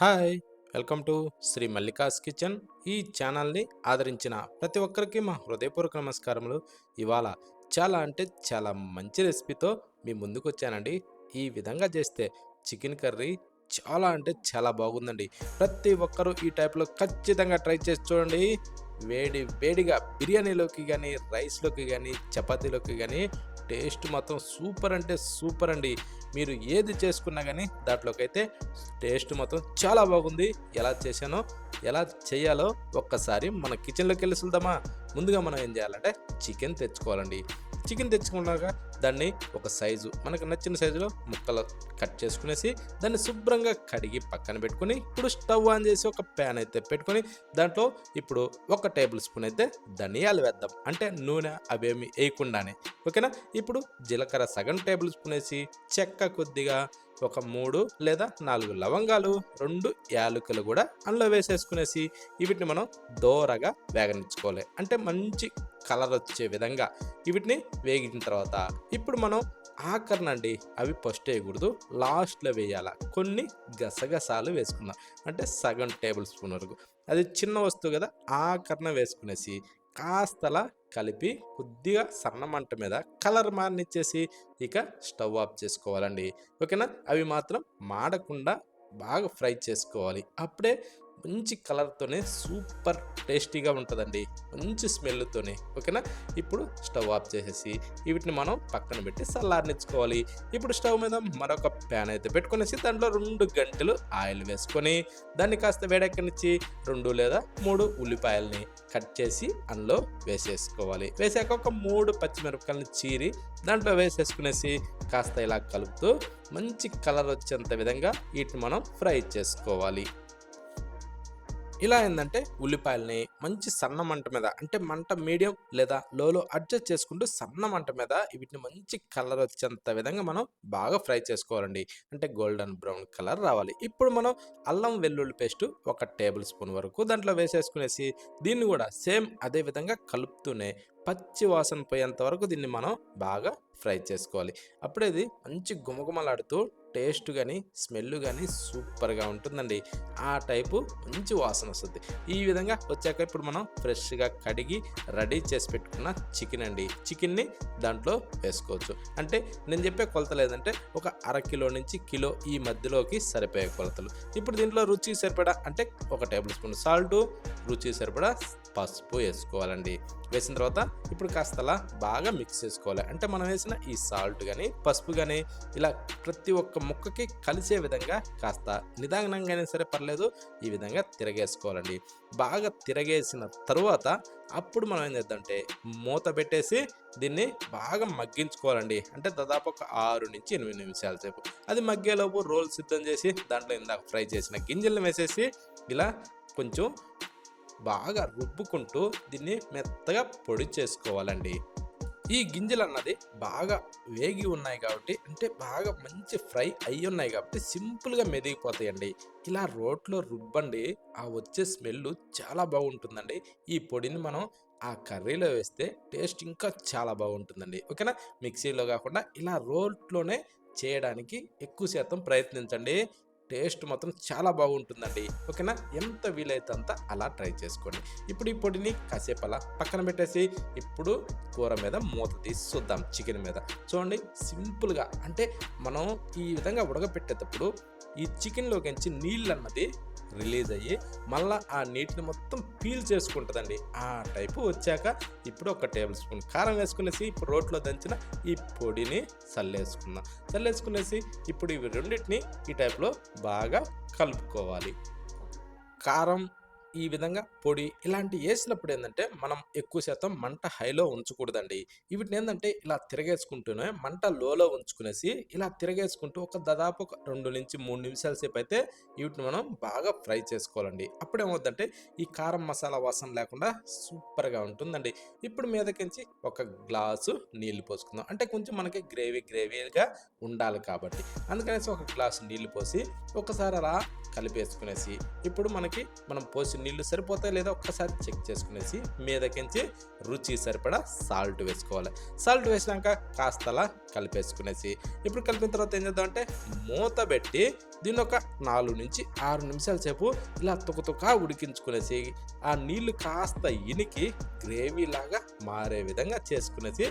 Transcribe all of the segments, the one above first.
Hi! Welcome to Shri Mallika's kitchen. ఈ ఛానల్‌ని ఆదరించిన ప్రతి ఒక్కరికి మా హృదయపూర్వక నమస్కారములు. ఇవాళ చాలా అంటే చాలా మంచి రెసిపీతో మీ ముందుకొచ్చానండి. ఈ విధంగా చేస్తే చికెన్ కర్రీ చాలా అంటే చాలా బాగుందండి. ప్రతి ఒక్కరూ ఈ టైప్‌లో ఖచ్చితంగా ట్రై చేసి చూడండి. వేడి వేడిగా బిర్యానీలోకి గానీ, రైస్‌లోకి గానీ, చపాతీలోకి గానీ టేస్ట్ మాత్రం సూపర్ అంటే సూపర్ అండి. మీరు ఏది చేసుకున్నా గానీ దాంట్లోకైతే టేస్ట్ మాత్రం చాలా బాగుంది. ఎలా చేశానో, ఎలా చేయాలో ఒక్కసారి మన కిచెన్‌లోకెళ్ళి చూద్దామా? ముందుగా మనం ఏం చేయాలంటే చికెన్ తెచ్చుకోవాలండి. చికెన్ తెచ్చుకున్నాక దాన్ని ఒక సైజు మనకు నచ్చిన సైజులో ముక్కలు కట్ చేసుకునేసి దాన్ని శుభ్రంగా కడిగి పక్కన పెట్టుకొని ఇప్పుడు స్టవ్ ఆన్ చేసి ఒక ప్యాన్ అయితే పెట్టుకొని దాంట్లో ఇప్పుడు ఒక టేబుల్ స్పూన్ అయితే ధనియాలు వేద్దాం. అంటే నూనె అవేమి వేయకుండానే. ఓకేనా? ఇప్పుడు జీలకర్ర సగం టేబుల్ స్పూన్ వేసి చెక్క కొద్దిగా ఒక 3 లేదా 4 లవంగాలు, 2 యాలకులు కూడా అందులో వేసేసుకునేసి వీటిని మనం దోరగా వేగనిచ్చుకోవాలి. అంటే మంచి కలర్ వచ్చే విధంగా వీటిని వేగిన తర్వాత ఇప్పుడు మనం ఆఖరినండి అవి ఫస్ట్ వేయకూడదు, లాస్ట్లో వేయాల. కొన్ని గసగసాలు వేసుకుందాం. అంటే సగం టేబుల్ స్పూన్ వరకు. అది చిన్న వస్తువు కదా, ఆఖరణ వేసుకునేసి కాస్తలా కలిపి కొద్దిగా సన్న మంట మీద కలర్ మారనిచ్చేసి ఇక స్టవ్ ఆఫ్ చేసుకోవాలండి. ఓకేనా? అవి మాత్రం మాడకుండా బాగా ఫ్రై చేసుకోవాలి. అప్పుడే మంచి కలర్‌తోనే సూపర్ టేస్టీగా ఉంటదండి. మంచి స్మెల్‌తోని. ఓకేనా? ఇప్పుడు స్టవ్ ఆఫ్ చేసేసి వీటిని మనం పక్కన పెట్టి చల్లారనిచ్చుకోవాలి. ఇప్పుడు స్టవ్ మీద మరొక ప్యాన్ అయితే పెట్టుకొనేసి దాంట్లో 2 గంటెలు ఆయిల్ వేసుకొని దాన్ని కాస్త వేడెక్కనిచ్చి 2 లేదా 3 ఉల్లిపాయల్ని కట్ చేసి అందులో వేసేసుకోవాలి. వేసాక ఒక 3 పచ్చిమిరపకాయలని చీరి దాంట్లో వేసేసుకునేసి కాస్త ఇలా కలుపుతూ మంచి కలర్ వచ్చేంత విధంగా వీటిని మనం ఫ్రై చేసుకోవాలి. ఇలా ఏందంటే ఉల్లిపాయలని మంచి సన్న మంట మీద అంటే మంట మీడియం లేదా లోలో అడ్జస్ట్ చేసుకుంటూ సన్న మంట మీద వీటిని మంచి కలర్ వచ్చేంత విధంగా మనం బాగా ఫ్రై చేసుకోవాలండి. అంటే గోల్డెన్ బ్రౌన్ కలర్ రావాలి. ఇప్పుడు మనం అల్లం వెల్లుల్లి పేస్ట్ ఒక టేబుల్ స్పూన్ వరకు దాంట్లో వేసేసుకునేసి దీన్ని కూడా సేమ్ అదే విధంగా కలుపుతూనే పచ్చి వాసన పోయేంత వరకు దీన్ని మనం బాగా ఫ్రై చేసుకోవాలి. అప్పుడే ఇది మంచి గుమగుమలాడుతూ టేస్ట్ కానీ స్మెల్ కానీ సూపర్గా ఉంటుందండి. ఆ టైపు మంచి వాసన వస్తుంది. ఈ విధంగా వచ్చాక ఇప్పుడు మనం ఫ్రెష్‌గా కడిగి రెడీ చేసి పెట్టుకున్న చికెన్ అండి. చికెన్‌ని దాంట్లో వేసుకోవచ్చు. అంటే నేను చెప్పే కొలతలు ఏదంటే ఒక అరకిలో నుంచి కిలో ఈ మధ్యలోకి సరిపోయే కొలతలు. ఇప్పుడు దీంట్లో రుచికి సరిపడా అంటే ఒక టేబుల్ స్పూన్ సాల్టు, రుచికి సరిపడా పసుపు వేసుకోవాలండి. వేసిన తర్వాత ఇప్పుడు కాస్తలా బాగా మిక్స్ చేసుకోవాలి. అంటే మనం వేసిన ఈ సాల్ట్ గానీ, పసుపు గానీ ఇలా ప్రతి ఒక్క ముక్కకి కలిసే విధంగా కాస్త నిదానంగానే సరే పర్లేదు ఈ విధంగా తిరగేసుకోవాలండి. బాగా తిరగేసిన తరువాత అప్పుడు మనం ఏం చేద్దామంటే మూత పెట్టేసి దీన్ని బాగా మగ్గించుకోవాలండి. అంటే దాదాపు ఒక 6-8 నిమిషాల సేపు. అది మగ్గేలోపు రోల్ సిద్ధం చేసి దాంట్లో ఇందాక ఫ్రై చేసిన గింజలను వేసేసి ఇలా కొంచెం బాగా రుబ్బుకుంటూ దీన్ని మెత్తగా పొడి చేసుకోవాలండి. ఈ గింజలన్నది బాగా వేగి ఉన్నాయి కాబట్టి అంటే బాగా మంచి ఫ్రై అయ్యున్నాయి కాబట్టి సింపుల్‌గా మెదిగిపోతాయండి. ఇలా రోట్లో రుబ్బండి ఆ వచ్చే స్మెల్లు చాలా బాగుంటుందండి. ఈ పొడిని మనం ఆ కర్రీలో వేస్తే టేస్ట్ ఇంకా చాలా బాగుంటుందండి. ఓకేనా? మిక్సీలో కాకుండా ఇలా రోట్లోనే చేయడానికి ఎక్కువ శాతం ప్రయత్నించండి. టేస్ట్ మాత్రం చాలా బాగుంటుందండి. ఓకేనా? ఎంత వీలైతే అంత అలా ట్రై చేసుకోండి. ఇప్పుడు ఈ పొడిని కాసేపు అలా పక్కన పెట్టేసి ఇప్పుడు కూర మీద మూత తీసి చూద్దాం చికెన్ మీద. చూడండి సింపుల్‌గా అంటే మనం ఈ విధంగా ఉడకపెట్టేటప్పుడు ఈ చికెన్‌లోకించి నీళ్ళన్నది రిలీజ్ అయ్యి మళ్ళా ఆ నీటిని మొత్తం పీల్ చేసుకుంటదండి. ఆ టైపు వచ్చాక ఇప్పుడు ఒక టేబుల్ స్పూన్ కారం వేసుకునేసి ఇప్పుడు రోట్లో దంచిన ఈ పొడిని చల్లేసుకుందాం. చల్లేసుకునేసి ఇప్పుడు ఇవి రెండిటిని ఈ టైప్‌లో బాగా కలుపుకోవాలి. కారం ఈ విధంగా పొడి ఇలాంటివి ఏసినప్పుడు ఏందంటే, మనం ఎక్కువ శాతం మంట హైలో ఉంచకూడదండి. వీటినేందంటే ఇలా తిరగేసుకుంటూనే మంట లోలో ఉంచుకునేసి, ఇలా తిరగేసుకుంటూ ఒక దాదాపు ఒక 2-3 నిమిషాల సేపయితే వీటిని మనం బాగా ఫ్రై చేసుకోవాలండి. అప్పుడేమవుద్దంటే, ఈ కారం మసాలా వాసన లేకుండా సూపర్‌గా ఉంటుందండి. ఇప్పుడు మీదకించి ఒక గ్లాసు నీళ్లు పోసుకుందాం. అంటే కొంచెం మనకి గ్రేవీగా ఉండాలి కాబట్టి. అందుకనేసి ఒక గ్లాసు నీళ్లు పోసి, ఒకసారి అలా కలిపేసుకునేసి, ఇప్పుడు మనం పోసిన నీళ్ళు సరిపోతాయి లేదా ఒక్కసారి చెక్ చేసుకునేసి మీదకించి రుచి సరిపడా సాల్ట్ వేసుకోవాలి. సాల్ట్ వేసినాక కాస్తలా కలిపేసుకునేసి ఇప్పుడు కలిపిన తర్వాత ఏం చేద్దామంటే మూత పెట్టి దీన్ని ఒక 4-6 నిమిషాల సేపు ఇలా తుకతుకా ఉడికించుకునేసి ఆ నీళ్లు కాస్త ఇనికి గ్రేవీ లాగా మారే విధంగా చేసుకునేసి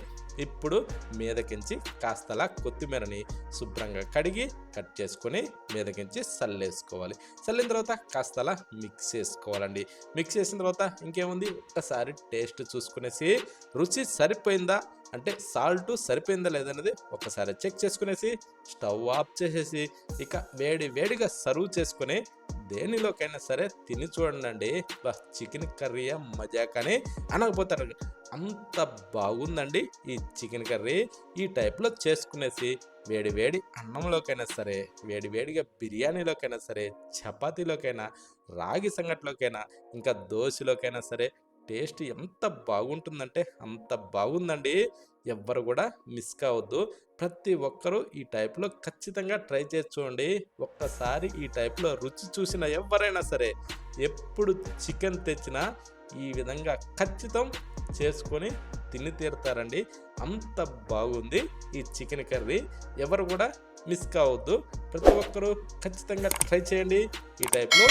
ఇప్పుడు మీదకించి కాస్తలా కొత్తిమీరని శుభ్రంగా కడిగి కట్ చేసుకొని మీదకించి చల్లేసుకోవాలి. చల్లిన తర్వాత కాస్తలా మిక్స్ చేసుకోవాలండి. మిక్స్ చేసిన తర్వాత ఇంకేముంది, ఒక్కసారి టేస్ట్ చూసుకునేసి రుచి సరిపోయిందా అంటే సాల్ట్ సరిపోయిందా లేదనేది ఒకసారి చెక్ చేసుకునేసి స్టవ్ ఆఫ్ చేసేసి ఇక వేడిగా సర్వ్ చేసుకుని దేనిలోకైనా సరే తిని చూడండి. చికెన్ కర్రీ మజాకని అనకపోతారు, అంత బాగుందండి ఈ చికెన్ కర్రీ. ఈ టైప్లో చేసుకునేసి వేడి అన్నంలోకైనా సరే, వేడిగా బిర్యానీలోకైనా సరే, చపాతీలోకైనా, రాగి సంగట్లోకైనా, ఇంకా దోశలోకైనా సరే టేస్ట్ ఎంత బాగుంటుందంటే అంత బాగుందండి. ఎవ్వరు కూడా మిస్ కావద్దు. ప్రతి ఒక్కరూ ఈ టైప్లో ఖచ్చితంగా ట్రై చేసి చూడండి. ఒక్కసారి ఈ టైప్లో రుచి చూసిన ఎవరైనా సరే ఎప్పుడు చికెన్ తెచ్చినా ఈ విధంగా ఖచ్చితం చేసుకొని తిని తీరుతారండి. అంత బాగుంది ఈ చికెన్ కర్రీ. ఎవరు కూడా మిస్ కావద్దు. ప్రతి ఒక్కరూ ఖచ్చితంగా ట్రై చేయండి ఈ టైప్లో.